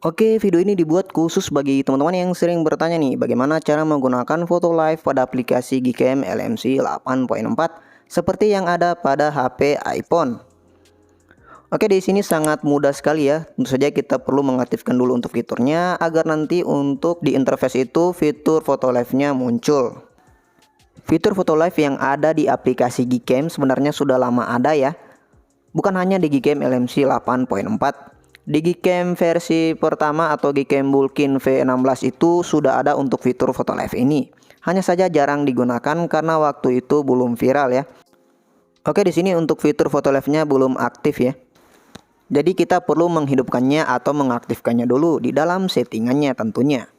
Oke, video ini dibuat khusus bagi teman-teman yang sering bertanya nih, bagaimana cara menggunakan foto live pada aplikasi Gcam LMC 8.4 seperti yang ada pada HP iPhone. Oke, di sini sangat mudah sekali ya. Tentu saja kita perlu mengaktifkan dulu untuk fiturnya agar nanti untuk di interface itu fitur foto live-nya muncul. Fitur foto live yang ada di aplikasi Gcam sebenarnya sudah lama ada ya. Bukan hanya di Gcam LMC 8.4. Di Gcam versi pertama atau Gcam Bulkin V16 itu sudah ada untuk fitur foto live ini. Hanya saja jarang digunakan karena waktu itu belum viral ya. Oke, di sini untuk fitur foto live-nya belum aktif ya. Jadi kita perlu menghidupkannya atau mengaktifkannya dulu di dalam settingannya tentunya.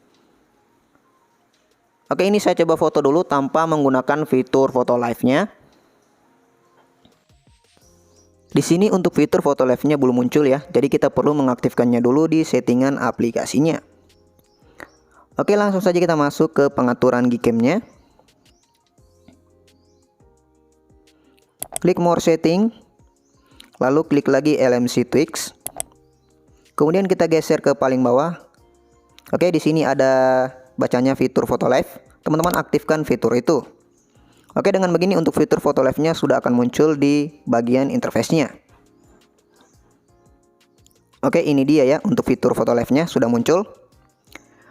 Oke, ini saya coba foto dulu tanpa menggunakan fitur foto live-nya. Di sini untuk fitur foto live-nya belum muncul ya, jadi kita perlu mengaktifkannya dulu di settingan aplikasinya. Oke, langsung saja kita masuk ke pengaturan Gcam-nya. Klik More Setting, lalu klik lagi LMC Tweaks. Kemudian kita geser ke paling bawah. Oke, di sini ada bacanya fitur foto live. Teman-teman aktifkan fitur itu. Oke, dengan begini untuk fitur foto live-nya sudah akan muncul di bagian interface-nya. Oke, ini dia ya untuk fitur foto live-nya sudah muncul.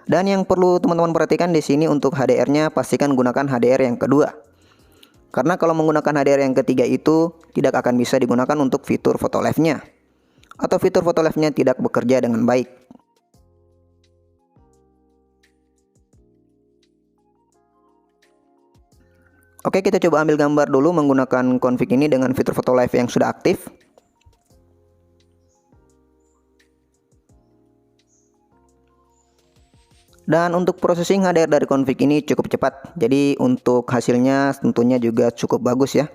Dan yang perlu teman-teman perhatikan di sini untuk HDR-nya pastikan gunakan HDR yang kedua. Karena kalau menggunakan HDR yang ketiga itu tidak akan bisa digunakan untuk fitur foto live-nya. Atau fitur foto live-nya tidak bekerja dengan baik. Oke, kita coba ambil gambar dulu menggunakan config ini dengan fitur foto live yang sudah aktif. Dan untuk processing HDR dari config ini cukup cepat. Jadi untuk hasilnya tentunya juga cukup bagus ya.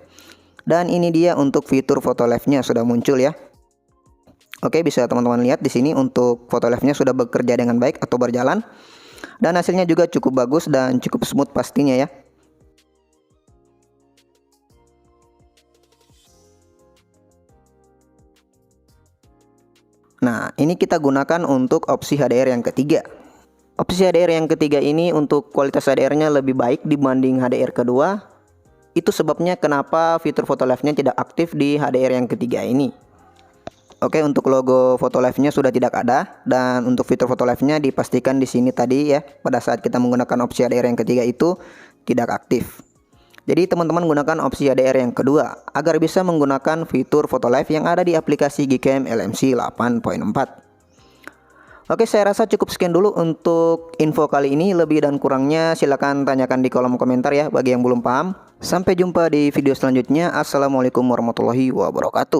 Dan ini dia untuk fitur foto live-nya sudah muncul ya. Oke, bisa teman-teman lihat di sini untuk foto live-nya sudah bekerja dengan baik atau berjalan. Dan hasilnya juga cukup bagus dan cukup smooth pastinya ya. Nah, ini kita gunakan untuk opsi HDR yang ketiga. Opsi HDR yang ketiga ini untuk kualitas HDR-nya lebih baik dibanding HDR kedua. Itu sebabnya kenapa fitur foto live-nya tidak aktif di HDR yang ketiga ini. Oke, untuk logo foto live-nya sudah tidak ada. Dan untuk fitur foto live-nya dipastikan di sini tadi ya, pada saat kita menggunakan opsi HDR yang ketiga itu tidak aktif. Jadi teman-teman gunakan opsi HDR yang kedua agar bisa menggunakan fitur foto live yang ada di aplikasi Gcam LMC 8.4. Oke, saya rasa cukup sekian dulu untuk info kali ini. Lebih dan kurangnya silahkan tanyakan di kolom komentar ya bagi yang belum paham. Sampai jumpa di video selanjutnya. Assalamualaikum warahmatullahi wabarakatuh.